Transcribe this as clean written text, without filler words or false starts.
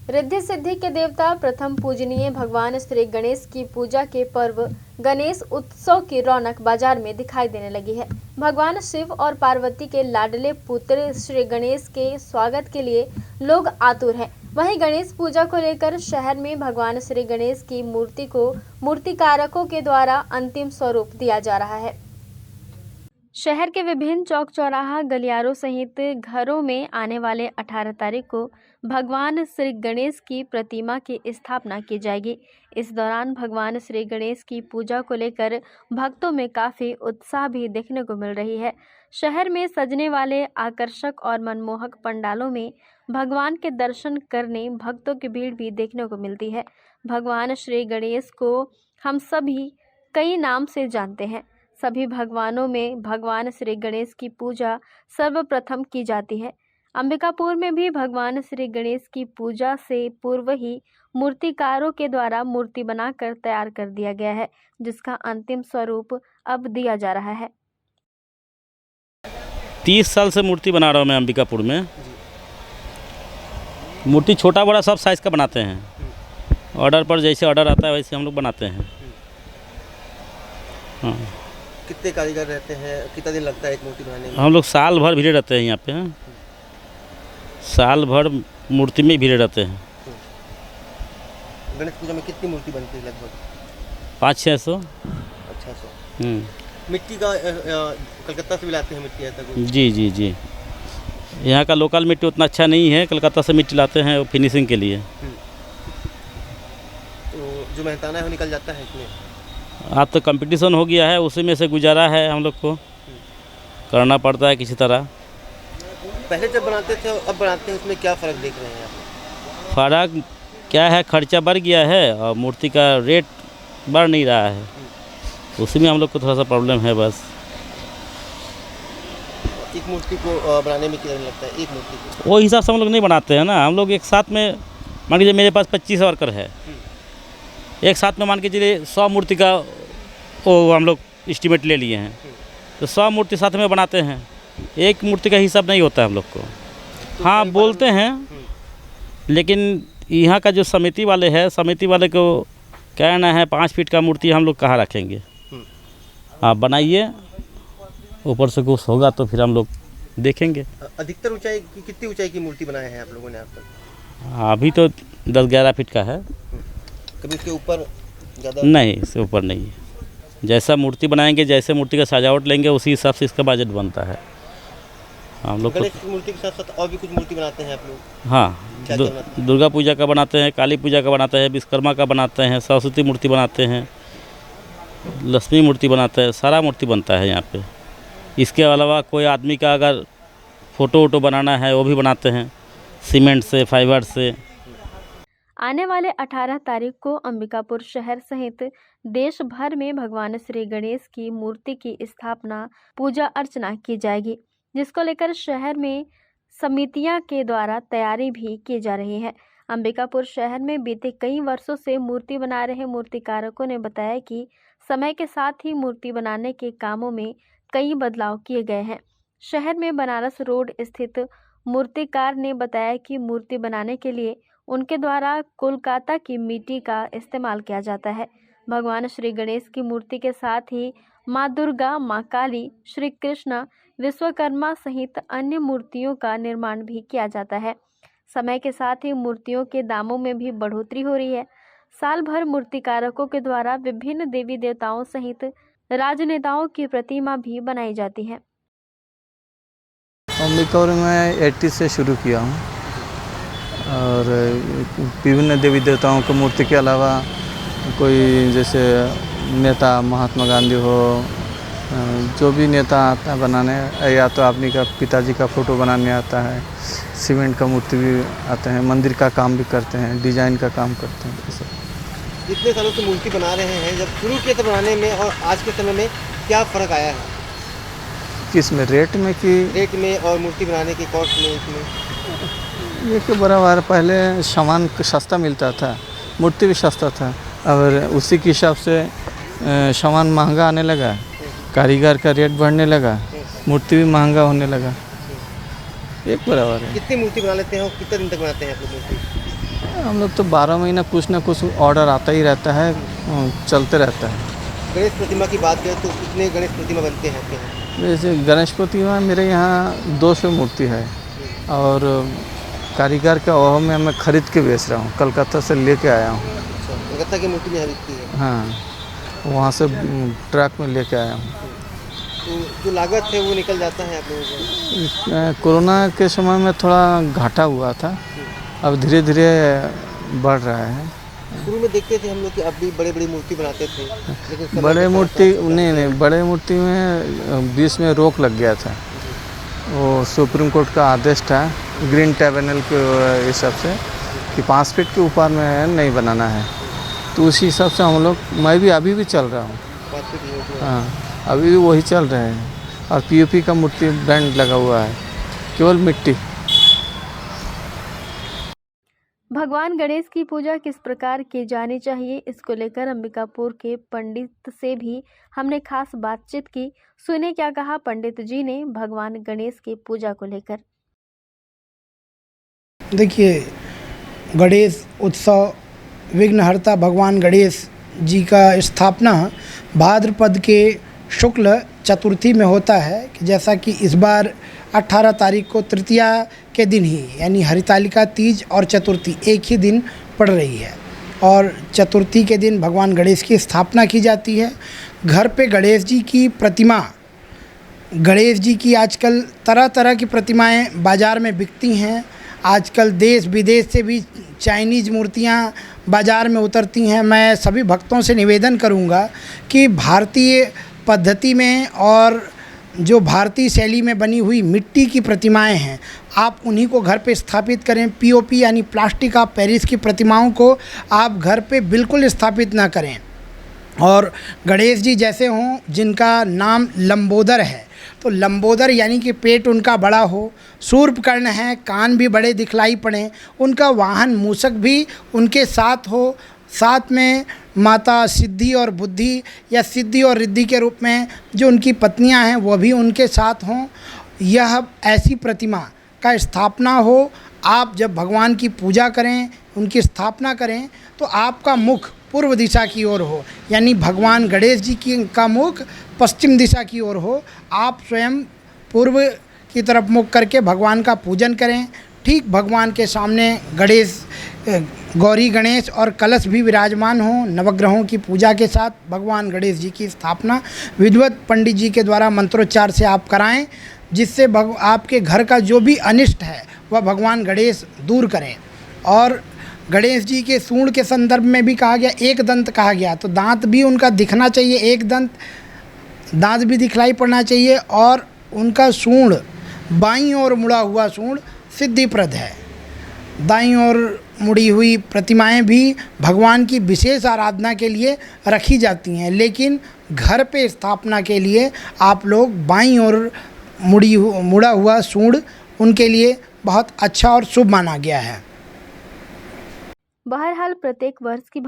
रिद्धि सिद्धि के देवता प्रथम पूजनीय भगवान श्री गणेश की पूजा के पर्व गणेश उत्सव की रौनक बाजार में दिखाई देने लगी है। भगवान शिव और पार्वती के लाडले पुत्र श्री गणेश के स्वागत के लिए लोग आतुर हैं। वहीं गणेश पूजा को लेकर शहर में भगवान श्री गणेश की मूर्ति को मूर्तिकारकों के द्वारा अंतिम स्वरूप दिया जा रहा है। शहर के विभिन्न चौक चौराहा गलियारों सहित घरों में आने वाले 18 तारीख को भगवान श्री गणेश की प्रतिमा की स्थापना की जाएगी। इस दौरान भगवान श्री गणेश की पूजा को लेकर भक्तों में काफ़ी उत्साह भी देखने को मिल रही है। शहर में सजने वाले आकर्षक और मनमोहक पंडालों में भगवान के दर्शन करने भक्तों की भीड़ भी देखने को मिलती है। भगवान श्री गणेश को हम सभी कई नाम से जानते हैं। सभी भगवानों में भगवान श्री गणेश की पूजा सर्वप्रथम की जाती है। अंबिकापुर में भी भगवान श्री गणेश की पूजा से पूर्व ही मूर्तिकारों के द्वारा मूर्ति बनाकर तैयार कर दिया गया है, जिसका अंतिम स्वरूप अब दिया जा रहा है। 30 साल से मूर्ति बना रहा हूँ मैं अंबिकापुर में। मूर्ति छोटा बड़ा सब साइज़ का बनाते हैं। ऑर्डर पर जैसे ऑर्डर आता है वैसे हम लोग बनाते हैं। हाँ। कितने कारीगर रहते हैं, कितना दिन लगता है एक मूर्ति बनाने में? हम लोग साल भर भीड़े रहते हैं यहाँ पे। साल भर मूर्ति में भीड़े रहते हैं। गणेश पूजा में कितनी मूर्ति बनती है? लगभग 500-600। अच्छा, 100। मिट्टी का कलकत्ता से भी लाते हैं मिट्टी ऐसा कुछ? जी। यहाँ का लोकल मिट्टी उतना अच्छा नहीं है, कलकत्ता से मिट्टी लाते हैं फिनिशिंग के लिए। तो जो मेहनताना है वो निकल जाता है इसमें? अब तो कंपटीशन हो गया है, उसी में से गुजारा है हम लोग को करना पड़ता है किसी तरह। पहले जब बनाते थे और अब बनाते हैं उसमें क्या फ़र्क देख रहे हैं आप? फ़र्क क्या है, खर्चा बढ़ गया है और मूर्ति का रेट बढ़ नहीं रहा है, उसी में हम लोग को थोड़ा सा प्रॉब्लम है बस। एक मूर्ति को बनाने में कितना दिन लगता है? एक मूर्ति को वो हिसाब से हम लोग नहीं बनाते हैं ना। हम लोग एक साथ में मान लीजिए मेरे पास 25 वर्कर है, एक साथ में मान के चलिए 100 मूर्ति का वो हम लोग एस्टीमेट ले लिए हैं, तो 100 मूर्ति साथ में बनाते हैं। एक मूर्ति का हिसाब नहीं होता है हम लोग को। हाँ बोलते हैं, लेकिन यहाँ का जो समिति वाले हैं, समिति वाले को कहना है 5 फीट का मूर्ति हम लोग कहाँ रखेंगे। आप बनाइए, ऊपर से कुछ होगा तो फिर हम लोग देखेंगे। अधिकतर ऊंचाई की कितनी ऊंचाई की मूर्ति बनाए हैं आप लोगों ने अब तक? अभी तो 10-11 फीट का है। कभी उसके ऊपर ज़्यादा नहीं, इससे ऊपर नहीं है। जैसा मूर्ति बनाएंगे, जैसे मूर्ति का सजावट लेंगे, उसी हिसाब से इसका बजट बनता है हम लोग। गणेश की मूर्ति के साथ साथ और भी कुछ मूर्ति बनाते हैं आप लोग? हाँ, दुर्गा पूजा का बनाते हैं, काली पूजा का बनाते हैं, विश्वकर्मा का बनाते हैं, सरस्वती मूर्ति बनाते हैं, लक्ष्मी मूर्ति बनाते हैं, सारा मूर्ति बनता है यहाँ पे। इसके अलावा कोई आदमी का अगर फ़ोटो वोटो बनाना है वो भी बनाते हैं, सीमेंट से, फाइबर से। आने वाले 18 तारीख को अंबिकापुर शहर सहित देश भर में भगवान श्री गणेश की मूर्ति की स्थापना, पूजा अर्चना की जाएगी, जिसको लेकर शहर में समितियां के द्वारा तैयारी भी की जा रही है। अंबिकापुर शहर में बीते कई वर्षों से मूर्ति बना रहे मूर्तिकारकों ने बताया कि समय के साथ ही मूर्ति बनाने के कामों में कई बदलाव किए गए हैं। शहर में बनारस रोड स्थित मूर्तिकार ने बताया कि मूर्ति बनाने के लिए उनके द्वारा कोलकाता की मिट्टी का इस्तेमाल किया जाता है। भगवान श्री गणेश की मूर्ति के साथ ही माँ दुर्गा, माँ काली, श्री कृष्ण, विश्वकर्मा सहित अन्य मूर्तियों का निर्माण भी किया जाता है। समय के साथ ही मूर्तियों के दामों में भी बढ़ोतरी हो रही है। साल भर मूर्तिकारकों के द्वारा विभिन्न देवी देवताओं सहित राजनेताओं की प्रतिमा भी बनाई जाती है। अंबिकापुर में 80 से शुरू किया हूँ और विभिन्न देवी देवताओं की मूर्ति के अलावा कोई जैसे नेता महात्मा गांधी हो, जो भी नेता आता है बनाने, या तो अपनी का पिताजी का फ़ोटो बनाने आता है, सीमेंट का मूर्ति भी आते हैं, मंदिर का काम भी करते हैं, डिज़ाइन का काम करते हैं। इतने सालों से मूर्ति बना रहे हैं, जब शुरू किए थे बनाने में और आज के समय में क्या फ़र्क आया है? किस में, रेट में कि रेट में और मूर्ति बनाने के कॉस्ट में? इसमें ये कि बराबर पहले सामान सस्ता मिलता था, मूर्ति भी सस्ता था, और उसी के हिसाब से सामान महंगा आने लगा, कारीगर का रेट बढ़ने लगा, मूर्ति भी महंगा होने लगा। एक बराबर है। कितनी मूर्ति बना लेते हैं और कितने दिन तक बनाते हैं आप लोग मूर्ति? हम लोग तो 12 महीना कुछ ना कुछ ऑर्डर आता ही रहता है, चलते रहता है। गणेश प्रतिमा की बात करें तो कितने गणेश प्रतिमा बनते हैं आपके यहाँ? जैसे गणेश प्रतिमा मेरे यहाँ 200 मूर्ति है और कारीगर का ओह में मैं खरीद के बेच रहा हूँ, कलकत्ता से लेके आया हूँ। अच्छा, कलकत्ता की मूर्ति यहाँ बिकती है। हाँ, वहाँ से ट्रक में लेके आया हूँ। तो जो लागत है वो निकल जाता है आप लोगों को? कोरोना के समय में थोड़ा घाटा हुआ था, अब धीरे धीरे बढ़ रहा है। शुरू में देखते थे हम लोग कि अब भी बड़े बड़ी मूर्ति बनाते थे, लेकिन समय बड़े के साथ मूर्ति साथ नहीं, बड़े मूर्ति में बीच में रोक लग गया था। वो सुप्रीम कोर्ट का आदेश था ग्रीन ट्रिब्यूनल के हिसाब से कि 5 फीट के ऊपर में नहीं बनाना है, तो उसी हिसाब से हम लोग, मैं भी अभी भी चल रहा हूँ। 5 फीट ही होती है। हाँ, अभी भी वही चल रहे हैं और पीओपी का मूर्ति बैंड लगा हुआ है, केवल मिट्टी। भगवान गणेश की पूजा किस प्रकार की जानी चाहिए, इसको लेकर अंबिकापुर के पंडित से भी हमने खास बातचीत की। सुने क्या कहा पंडित जी ने भगवान गणेश की पूजा को लेकर। देखिए, गणेश उत्सव, विघ्नहर्ता भगवान गणेश जी का स्थापना भाद्रपद के शुक्ल चतुर्थी में होता है कि जैसा कि इस बार 18 तारीख को तृतीया के दिन ही यानी हरितालिका तीज और चतुर्थी एक ही दिन पड़ रही है और चतुर्थी के दिन भगवान गणेश की स्थापना की जाती है। घर पे गणेश जी की प्रतिमा, गणेश जी की आजकल तरह तरह की प्रतिमाएं बाज़ार में बिकती हैं। आजकल देश विदेश से भी चाइनीज़ मूर्तियां बाज़ार में उतरती हैं। मैं सभी भक्तों से निवेदन करूंगा कि भारतीय पद्धति में और जो भारतीय शैली में बनी हुई मिट्टी की प्रतिमाएं हैं, आप उन्हीं को घर पे स्थापित करें। पीओपी यानी प्लास्टिक ऑफ पेरिस की प्रतिमाओं को आप घर पे बिल्कुल स्थापित ना करें। और गणेश जी जैसे हों जिनका नाम लंबोदर है, तो लंबोदर यानी कि पेट उनका बड़ा हो, शूर्पकर्ण है, कान भी बड़े दिखलाई पड़ें, उनका वाहन मूषक भी उनके साथ हो, साथ में माता सिद्धि और बुद्धि या सिद्धि और रिद्धि के रूप में जो उनकी पत्नियां हैं वो भी उनके साथ हों। यह ऐसी प्रतिमा का स्थापना हो। आप जब भगवान की पूजा करें, उनकी स्थापना करें, तो आपका मुख पूर्व दिशा की ओर हो, यानी भगवान गणेश जी की का मुख पश्चिम दिशा की ओर हो। आप स्वयं पूर्व की तरफ मुख करके भगवान का पूजन करें। ठीक भगवान के सामने गणेश, गौरी गणेश और कलश भी विराजमान हो। नवग्रहों की पूजा के साथ भगवान गणेश जी की स्थापना विधिवत पंडित जी के द्वारा मंत्रोच्चार से आप कराएं, जिससे आपके घर का जो भी अनिष्ट है वह भगवान गणेश दूर करें। और गणेश जी के सूंड के संदर्भ में भी कहा गया, एक दंत कहा गया, तो दांत भी उनका दिखना चाहिए, एक दांत भी दिखलाई पड़ना चाहिए और उनका सूंड बाईं ओर मुड़ा हुआ सूंड सिद्धिप्रद है। दाईं ओर मुड़ी हुई प्रतिमाएं भी भगवान की विशेष आराधना के लिए रखी जाती हैं, लेकिन घर पे स्थापना के लिए आप लोग बाईं ओर मुड़ा हुआ सूंड उनके लिए बहुत अच्छा और शुभ माना गया है। बहरहाल प्रत्येक वर्ष की